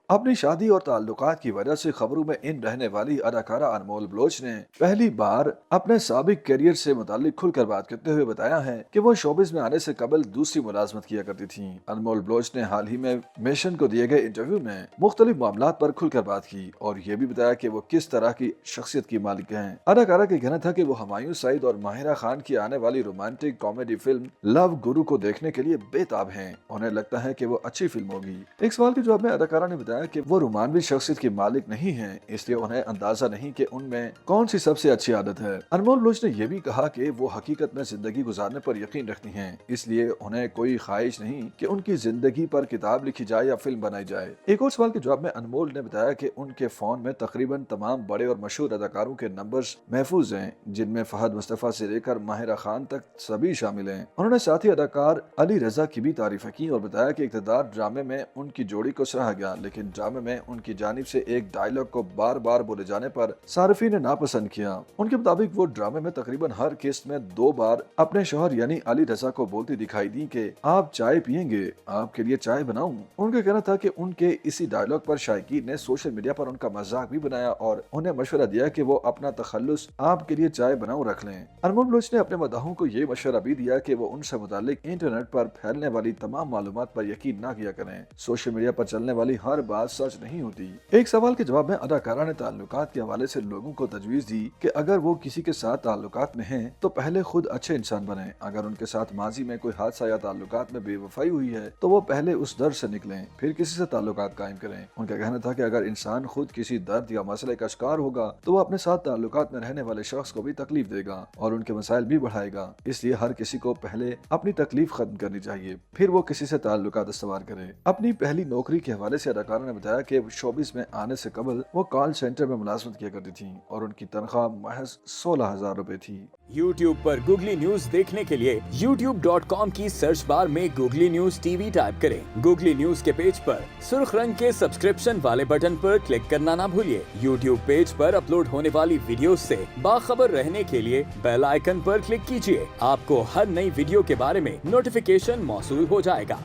अपनी शादी और ताल्लुकात की वजह से खबरों में इन रहने वाली अदाकारा अनमोल बलोच ने पहली बार अपने साबिक करियर से मुतालिक खुलकर बात करते हुए बताया है कि वो शोबिस में आने से कबल दूसरी मुलाजमत किया करती थीं। अनमोल बलोच ने हाल ही में मेशन को दिए गए इंटरव्यू में मुख्तलिफ मामलात पर खुलकर बात की और ये भी बताया कि वो किस तरह की शख्सियत की मालिक हैं। अदाकारा का कहना था कि वो हुमायूं सईद और माहिरा खान की आने वाली रोमांटिक कॉमेडी फिल्म लव गुरु को देखने के लिए बेताब हैं। उन्हें लगता है कि वो अच्छी फिल्म होगी। एक सवाल के जवाब में अदाकारा ने बताया कि वो रोमानवी शख्सियत की मालिक नहीं हैं, इसलिए उन्हें अंदाजा नहीं कि उनमें कौन सी सबसे अच्छी आदत है। अनमोल बलोच ने यह भी कहा कि वो हकीकत में जिंदगी गुजारने पर यकीन रखती हैं, इसलिए उन्हें कोई ख्वाहिश नहीं कि उनकी जिंदगी पर किताब लिखी जाए या फिल्म बनाई जाए। एक और सवाल के जवाब में अनमोल ने बताया कि उनके फोन में तकरीबन तमाम बड़े और मशहूर अदाकारों के नंबर्स महफूज हैं, जिनमें फहद मुस्तफा से लेकर माहिरा खान तक सभी शामिल हैं। उन्होंने साथ ही अदाकार अली रजा की भी तारीफ की और बताया कि इक़्तिदार ड्रामे में उनकी जोड़ी को सराहा गया, लेकिन ड्रामे में उनकी जानिब से एक डायलॉग को बार बार बोले जाने पर सार्फिन ने नापसंद किया। उनके मुताबिक वो ड्रामे में तकरीबन हर किस्त में 2 बार अपने शौहर यानी अली रजा को बोलती दिखाई दी कि आप चाय पियेंगे, आपके लिए चाय बनाऊं। उनका कहना था कि उनके इसी डायलॉग पर शायकीन ने सोशल मीडिया पर उनका मजाक भी बनाया और उन्हें मशवरा दिया कि वो अपना तखल्लुस आपके लिए चाय बनाऊं रख लें। अनमोल बलोच ने अपने मदाहों को ये मशवरा भी दिया कि वो उनसे मुतालिक इंटरनेट पर फैलने वाली तमाम मालूमात पर यकीन न किया करें। सोशल मीडिया पर चलने वाली हर बात सच नहीं होती। एक सवाल के जवाब में अदाकारा ने ताल्लुकात के हवाले से लोगों को तजवीज दी कि अगर वो किसी के साथ ताल्लुकात में हैं तो पहले खुद अच्छे इंसान बने। अगर उनके साथ माजी में कोई हादसा या ताल्लुकात में बेवफाई हुई है तो वो पहले उस दर्द से निकलें, फिर किसी से ताल्लुकात कायम करें। उनका कहना था कि अगर इंसान खुद किसी दर्द या मसले का शिकार होगा तो वो अपने साथ ताल्लुकात में रहने वाले शख्स को भी तकलीफ देगा और उनके मसाइल भी बढ़ाएगा। इसलिए हर किसी को पहले अपनी तकलीफ खत्म करनी चाहिए, फिर वो किसी से ताल्लुकात इस्तेमाल करे। अपनी पहली नौकरी के हवाले से अदाकारा ने बताया कि शोबिस में आने से कबल वो कॉल सेंटर में मुलाजमत किया करती थी और उनकी तनख्वाह महज 16,000 रुपए थी। YouTube पर गूगली न्यूज देखने के लिए youtube.com की सर्च बार में गूगली न्यूज टीवी टाइप करें। गूगली न्यूज के पेज पर सुर्ख रंग के सब्सक्रिप्शन वाले बटन पर क्लिक करना ना भूलिए। YouTube पेज पर अपलोड होने वाली वीडियोस से बाखबर रहने के लिए बेल आइकन पर क्लिक कीजिए। आपको हर नई वीडियो के बारे में नोटिफिकेशन मौसूल हो जाएगा।